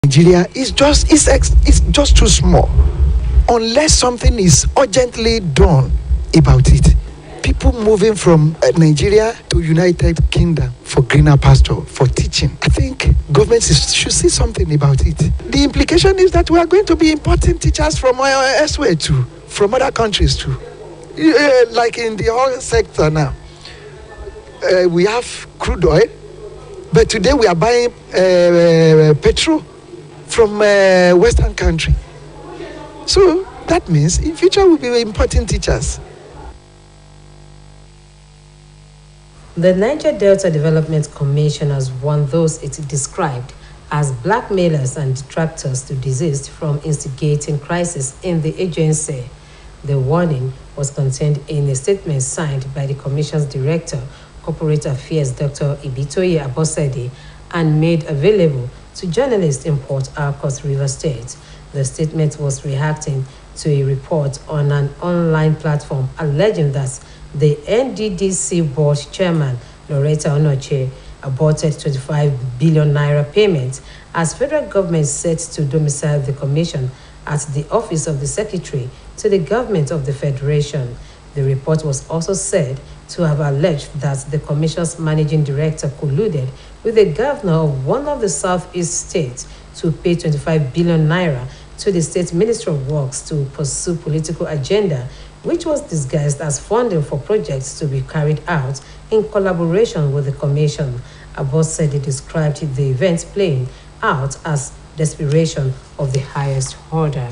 Nigeria is just too small. Unless something is urgently done about it, people moving from Nigeria to United Kingdom for greener pasture, for teaching, I think government should see something about it. The implication is that we are going to be importing teachers from elsewhere too, from other countries too. Like in the oil sector now, we have crude oil, but today we are buying petrol from Western country. So that means in future we'll be importing teachers. The Niger Delta Development Commission has warned those it described as blackmailers and detractors to desist from instigating crisis in the agency. The warning was contained in a statement signed by the Commission's Director, Corporate Affairs, Dr. Ibitoye Abosede, and made available to journalists in Port Harcourt, River State. The statement was reacting to a report on an online platform alleging that the NDDC board chairman, Loretta Onoche, aborted 25 billion naira payment as federal government set to domicile the commission at the office of the secretary to the government of the federation. The report was also said to have alleged that the commission's managing director colluded with the governor of one of the southeast states to pay 25 billion naira to the state ministry of works to pursue political agenda, which was disguised as funding for projects to be carried out in collaboration with the commission. Abosede described the event playing out as desperation of the highest order.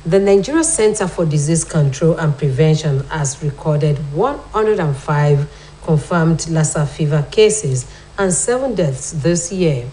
The Nigeria Center for Disease Control and Prevention has recorded 105 confirmed Lassa fever cases and 7 deaths this year.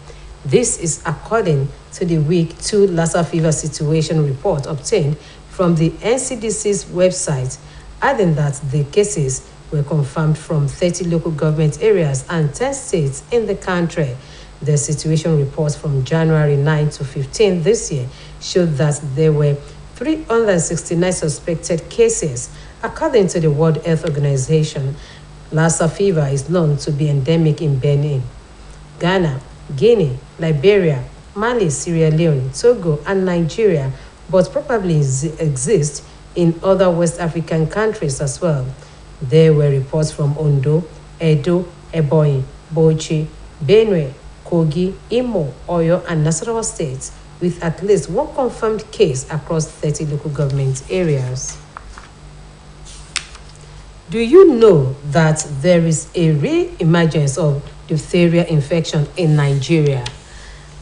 This is according to the Week 2 Lassa fever situation report obtained from the NCDC's website, adding that the cases were confirmed from 30 local government areas and 10 states in the country. The situation report from January 9 to 15 this year showed that there were 369 suspected cases. According to the World Health Organization, Lassa fever is known to be endemic in Benin, Ghana, Guinea, Liberia, Mali, Sierra Leone, Togo, and Nigeria, but probably exists in other West African countries as well. There were reports from Ondo, Edo, Ebonyi, Bauchi, Benue, Kogi, Imo, Oyo, and Nasarawa states, with at least one confirmed case across 30 local government areas. Do you know that there is a re-emergence of diphtheria infection in Nigeria?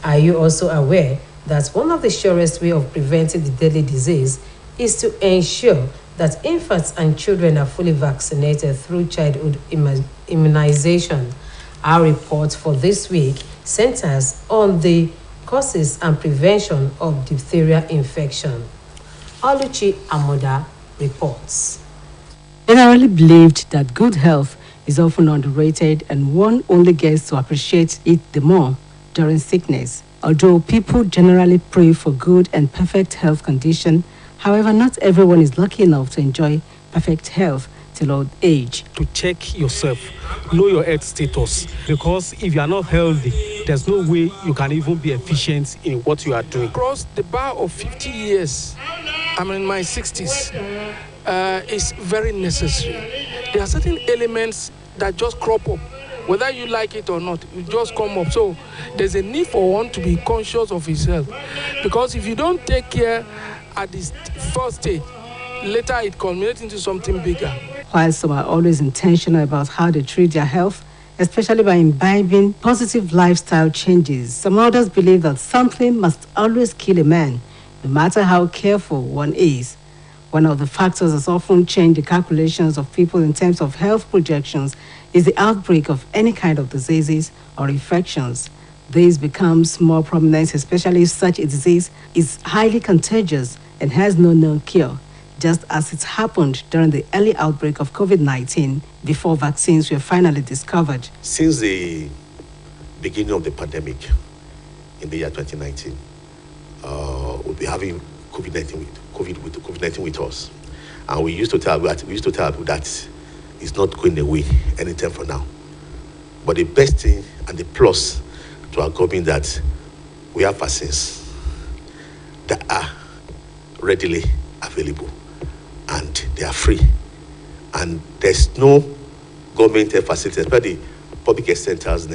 Are you also aware that one of the surest ways of preventing the deadly disease is to ensure that infants and children are fully vaccinated through childhood immunization? Our report for this week centers on the causes and prevention of diphtheria infection. Oluchi Amoda reports. Generally believed that good health is often underrated and one only gets to appreciate it the more during sickness. Although people generally pray for good and perfect health condition, however, not everyone is lucky enough to enjoy perfect health till old age. To check yourself, know your health status, because if you are not healthy, there's no way you can even be efficient in what you are doing. Across the bar of 50 years, I'm in my 60s, is very necessary. There are certain elements that just crop up, whether you like it or not, it just come up. So there's a need for one to be conscious of his health, because if you don't take care at this first stage, later it culminates into something bigger. While some are always intentional about how they treat their health, especially by imbibing positive lifestyle changes, some others believe that something must always kill a man, no matter how careful one is. One of the factors that's often changed the calculations of people in terms of health projections is the outbreak of any kind of diseases or infections. This becomes more prominent, especially if such a disease is highly contagious and has no known cure, just as it happened during the early outbreak of COVID-19 before vaccines were finally discovered. Since the beginning of the pandemic in the year 2019, we'll be having COVID-19 with us, and we used to tell people that it's not going away anytime from now. But the best thing and the plus to our government that we have vaccines that are readily available and they are free. And there's no government health facility, especially public health centers,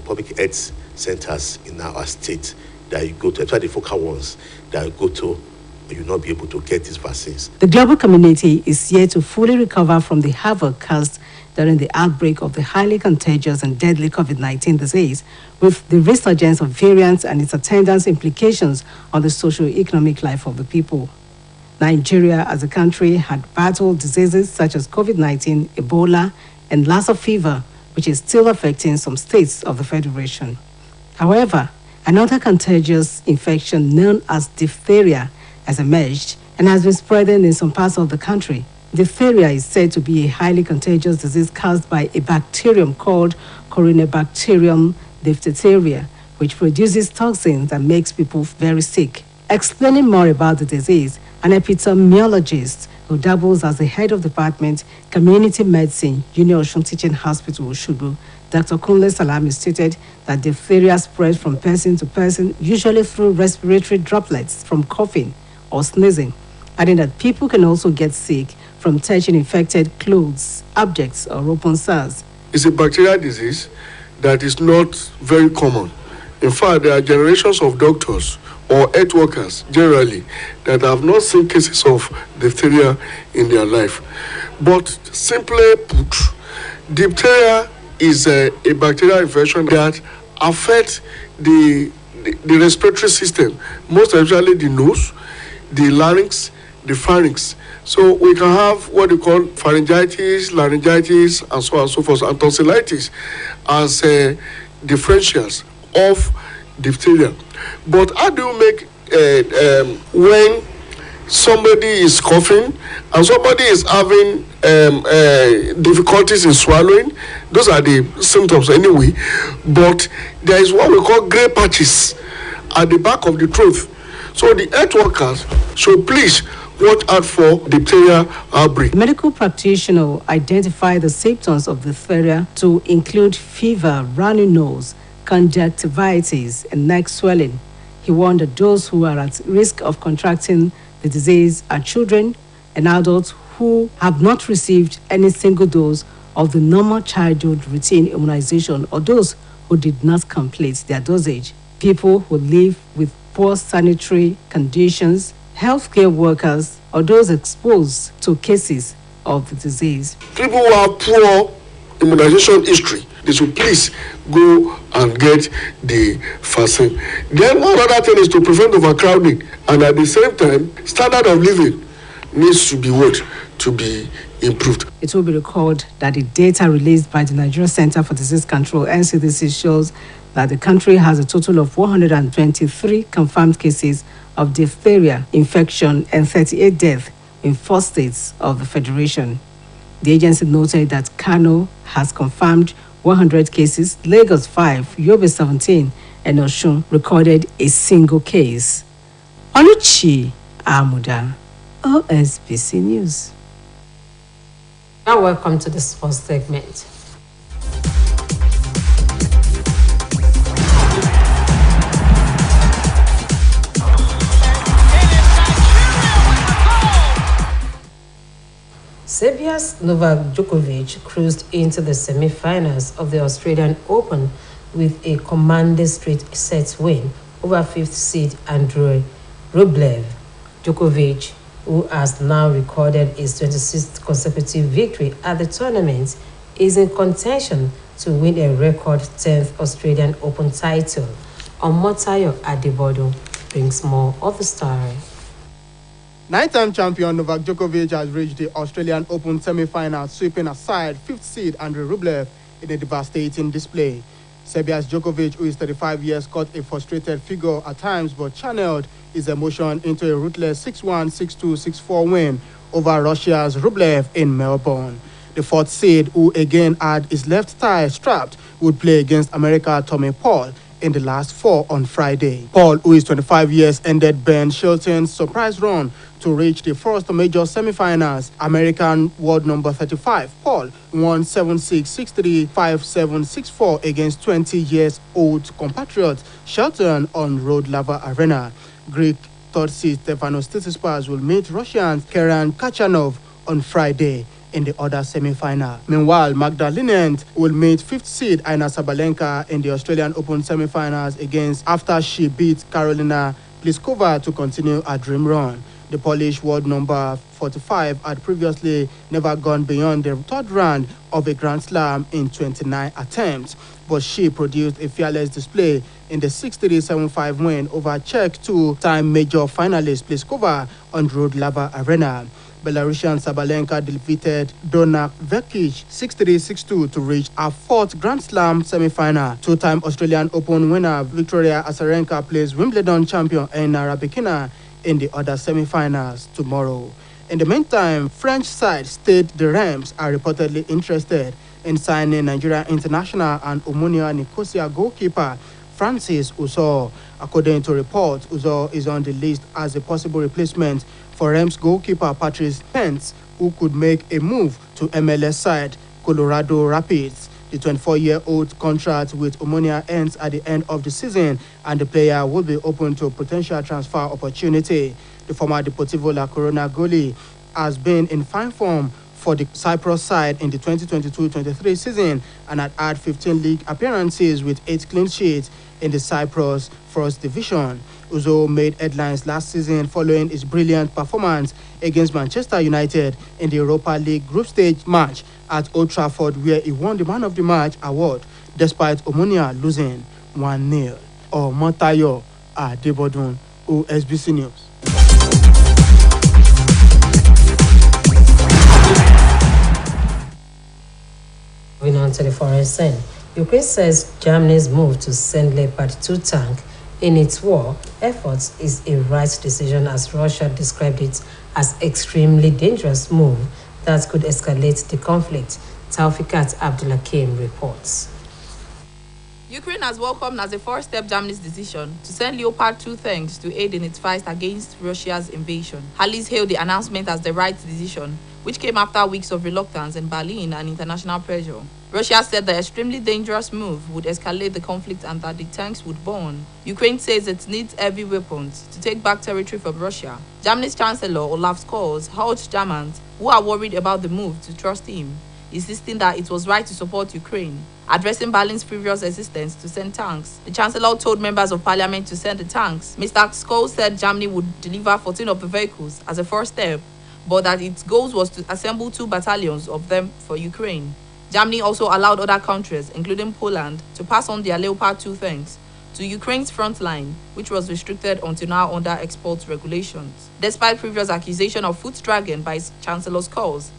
public health centers in our state that you go to, especially the focal ones that you go to, you'll not be able to get these vaccines. The global community is yet to fully recover from the havoc caused during the outbreak of the highly contagious and deadly COVID-19 disease, with the resurgence of variants and its attendant implications on the socio-economic life of the people. Nigeria as a country had battled diseases such as COVID-19, Ebola, and Lassa fever, which is still affecting some states of the Federation. However, another contagious infection known as diphtheria has emerged and has been spreading in some parts of the country. Diphtheria is said to be a highly contagious disease caused by a bacterium called Corynebacterium diphtheria, which produces toxins that makes people very sick. Explaining more about the disease, an epidemiologist who doubles as the head of Department Community Medicine, Union Osun Teaching Hospital, Osogbo, Dr. Kunle Salami stated that diphtheria spreads from person to person, usually through respiratory droplets from coughing or sneezing, adding that people can also get sick from touching infected clothes, objects, or open sores. It's a bacterial disease that is not very common. In fact, there are generations of doctors or health workers generally that have not seen cases of diphtheria in their life. But simply put, diphtheria is a bacterial infection that affects the respiratory system, most especially the nose, the larynx, the pharynx. So we can have what we call pharyngitis, laryngitis, and so on and so forth, and tonsillitis as differentials of diphtheria. But how do you make when somebody is coughing and somebody is having difficulties in swallowing? Those are the symptoms anyway. But there is what we call gray patches at the back of the throat. So the health workers should please watch out for diphtheria outbreak. Medical practitioner identified the symptoms of diphtheria to include fever, runny nose, conjunctivitis, and neck swelling. He warned that those who are at risk of contracting the disease are children and adults who have not received any single dose of the normal childhood routine immunization, or those who did not complete their dosage. People who live with poor sanitary conditions, healthcare workers, or those exposed to cases of the disease. People who have poor immunization history, they should please go and get the vaccine. Then one other thing is to prevent overcrowding, and at the same time, standard of living needs to be what? To be improved. It will be recalled that the data released by the Nigeria Center for Disease Control, NCDC, shows that the country has a total of 123 confirmed cases of diphtheria infection and 38 deaths in 4 states of the Federation. The agency noted that Kano has confirmed 100 cases, Lagos 5, Yobe 17, and Osun recorded a single case. Oluchi Amuda, Osbc News. Now welcome to the sports segment. Serbia's Novak Djokovic cruised into the semi-finals of the Australian Open with a commanding straight set win over 5th seed Andrei Rublev. Djokovic, who has now recorded his 26th consecutive victory at the tournament, is in contention to win a record 10th Australian Open title. Omotayo Adebodo brings more of the story. 9-time champion Novak Djokovic has reached the Australian Open semi-final, sweeping aside 5th seed Andrei Rublev in a devastating display. Serbia's Djokovic, who is 35 years, caught a frustrated figure at times but channeled his emotion into a ruthless 6-1, 6-2, 6-4 win over Russia's Rublev in Melbourne. The 4th seed, who again had his left thigh strapped, would play against America's Tommy Paul in the last 4 on Friday. Paul, who is 25 years, ended Ben Shelton's surprise run to reach the first major semi-finals. American world number 35, Paul, won 7-6, 6-3, 5-7, 6-4 against 20-year-old compatriot Shelton on Road Lava Arena. Greek third seed Stefanos Tsitsipas will meet Russian Karen Kachanov on Friday in the other semi-final. Meanwhile, Magdalena will meet fifth seed Aina Sabalenka in the Australian Open semi-finals after she beat Karolina Pliskova to continue her dream run. The Polish world number 45 had previously never gone beyond the third round of a Grand Slam in 29 attempts, but she produced a fearless display in the 6-3-7-5 win over Czech two-time major finalist Pliskova on Road Lava Arena. Belarusian Sabalenka defeated Donna Vekic 6-3, 6-2 to reach her fourth Grand Slam semi-final. Two-time Australian Open winner Victoria Azarenka plays Wimbledon champion Elena Rybakina in the other semi-finals tomorrow. In the meantime, French side Stade de Reims are reportedly interested in signing Nigerian international and Omonia Nicosia goalkeeper Francis Uzo. According to reports, Uzo is on the list as a possible replacement for Reims goalkeeper Patrice Pence, who could make a move to MLS side Colorado Rapids. The 24-year-old contract with Omonia ends at the end of the season, and the player will be open to a potential transfer opportunity. The former Deportivo La Corona goalie has been in fine form for the Cyprus side in the 2022-23 season and had 15 league appearances with 8 clean sheets in the Cyprus First Division. Uzo made headlines last season following his brilliant performance against Manchester United in the Europa League group stage match at Old Trafford, where he won the Man of the Match award despite Omonia losing 1-0. Omotayo Adebodun, Osbc News. Moving on to the foreign scene, Ukraine says Germany's move to send Leopard 2 tank in its war efforts is a right decision, as Russia described it as extremely dangerous move that could escalate the conflict. Taufikat Abdulhakim reports. Ukraine has welcomed as a first step Germany's decision to send Leopard 2 tanks to aid in its fight against Russia's invasion. Allies hailed the announcement as the right decision, which came after weeks of reluctance in Berlin and international pressure. Russia said the extremely dangerous move would escalate the conflict and that the tanks would burn. Ukraine says it needs heavy weapons to take back territory from Russia. Germany's Chancellor Olaf Scholz urged Germans who are worried about the move to trust him, insisting that it was right to support Ukraine. Addressing Berlin's previous resistance to send tanks, the Chancellor told members of parliament to send the tanks. Mr. Scholz said Germany would deliver 14 of the vehicles as a first step, but that its goal was to assemble 2 battalions of them for Ukraine. Germany also allowed other countries, including Poland, to pass on their Leopard 2 tanks to Ukraine's front line, which was restricted until now under export regulations. Despite previous accusation of foot dragging by Chancellor Scholz,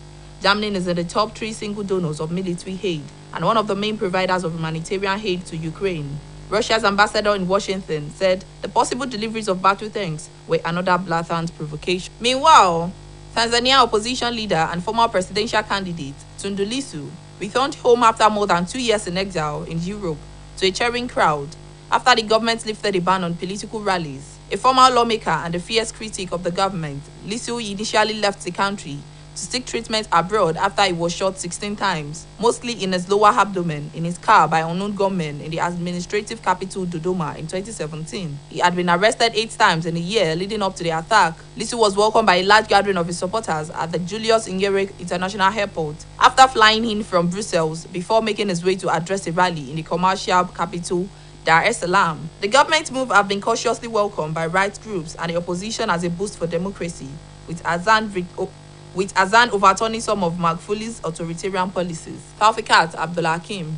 Germany is in the top 3 single donors of military aid and one of the main providers of humanitarian aid to Ukraine. Russia's ambassador in Washington said the possible deliveries of battle tanks were another blatant provocation. Meanwhile, Tanzania opposition leader and former presidential candidate Tundu Lissu returned home after more than 2 years in exile in Europe to a cheering crowd after the government lifted a ban on political rallies. A former lawmaker and a fierce critic of the government, Lissu initially left the country to seek treatment abroad after he was shot 16 times, mostly in his lower abdomen, in his car by unknown gunmen in the administrative capital Dodoma in 2017. He had been arrested 8 times in a year leading up to the attack. Lissu was welcomed by a large gathering of his supporters at the Julius Nyerere International Airport after flying in from Brussels before making his way to address a rally in the commercial capital Dar es Salaam. The government move have been cautiously welcomed by rights groups and the opposition as a boost for democracy, with Azan overturning some of Magfuli's authoritarian policies. Taufikat Abdulhakim,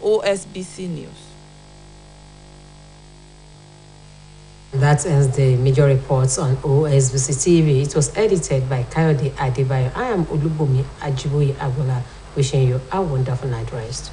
Osbc News. That ends the major reports on Osbc TV. It was edited by Kayode Adebayo. I am Olubomi Ajiboye Agola, wishing you a wonderful night rest.